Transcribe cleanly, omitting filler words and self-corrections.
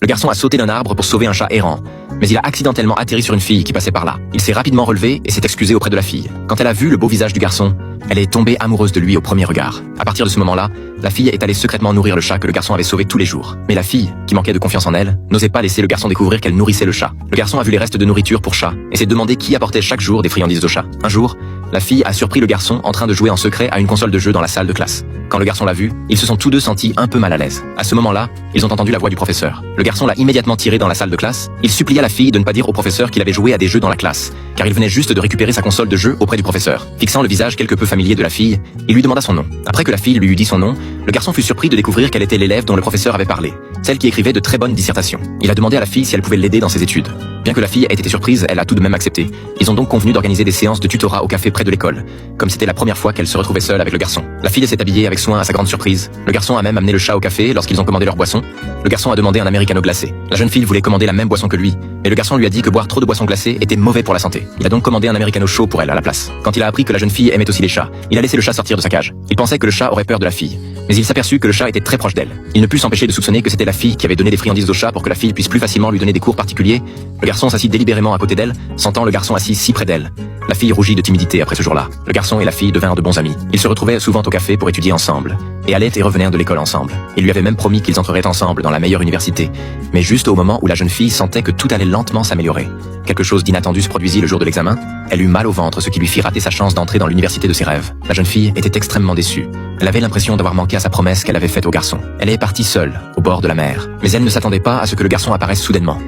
Le garçon a sauté d'un arbre pour sauver un chat errant, mais il a accidentellement atterri sur une fille qui passait par là. Il s'est rapidement relevé et s'est excusé auprès de la fille. Quand elle a vu le beau visage du garçon, elle est tombée amoureuse de lui au premier regard. À partir de ce moment-là, la fille est allée secrètement nourrir le chat que le garçon avait sauvé tous les jours. Mais la fille, qui manquait de confiance en elle, n'osait pas laisser le garçon découvrir qu'elle nourrissait le chat. Le garçon a vu les restes de nourriture pour chat et s'est demandé qui apportait chaque jour des friandises au chat. Un jour, la fille a surpris le garçon en train de jouer en secret à une console de jeu dans la salle de classe. Quand le garçon l'a vu, ils se sont tous deux sentis un peu mal à l'aise. À ce moment-là, ils ont entendu la voix du professeur. Le garçon l'a immédiatement tiré dans la salle de classe. Il supplia la fille de ne pas dire au professeur qu'il avait joué à des jeux dans la classe, car il venait juste de récupérer sa console de jeu auprès du professeur. Fixant le visage quelque peu familier de la fille, il lui demanda son nom. Après que la fille lui eut dit son nom, le garçon fut surpris de découvrir qu'elle était l'élève dont le professeur avait parlé, celle qui écrivait de très bonnes dissertations. Il a demandé à la fille si elle pouvait l'aider dans ses études. Bien que la fille ait été surprise, elle a tout de même accepté. Ils ont donc convenu d'organiser des séances de tutorat au café près de l'école, comme c'était la première fois qu'elle se retrouvait seule avec le garçon. La fille s'est habillée avec soin à sa grande surprise. Le garçon a même amené le chat au café lorsqu'ils ont commandé leur boisson. Le garçon a demandé un americano glacé. La jeune fille voulait commander la même boisson que lui, mais le garçon lui a dit que boire trop de boissons glacées était mauvais pour la santé. Il a donc commandé un americano chaud pour elle à la place. Quand il a appris que la jeune fille aimait aussi les chats, il a laissé le chat sortir de sa cage. Il pensait que le chat aurait peur de la fille, mais il s'aperçut que le chat était très proche d'elle. Il ne put s'empêcher de soupçonner que c'était la fille qui avait donné des friandises au chat pour que la fille puisse plus facilement lui donner des cours particuliers. Le garçon s'assit délibérément à côté d'elle, sentant le garçon assis si près d'elle. La fille rougit de timidité après ce jour-là. Le garçon et la fille devinrent de bons amis. Ils se retrouvaient souvent au café pour étudier ensemble, et allaient et revenaient de l'école ensemble. Il lui avait même promis qu'ils entreraient ensemble dans la meilleure université. Mais juste au moment où la jeune fille sentait que tout allait lentement s'améliorer, quelque chose d'inattendu se produisit le jour de l'examen. Elle eut mal au ventre, ce qui lui fit rater sa chance d'entrer dans l'université de ses rêves. La jeune fille était extrêmement déçue. Elle avait l'impression d'avoir manqué à sa promesse qu'elle avait faite au garçon. Elle est partie seule, au bord de la mer. Mais elle ne s'attendait pas à ce que le garçon apparaisse soudainement.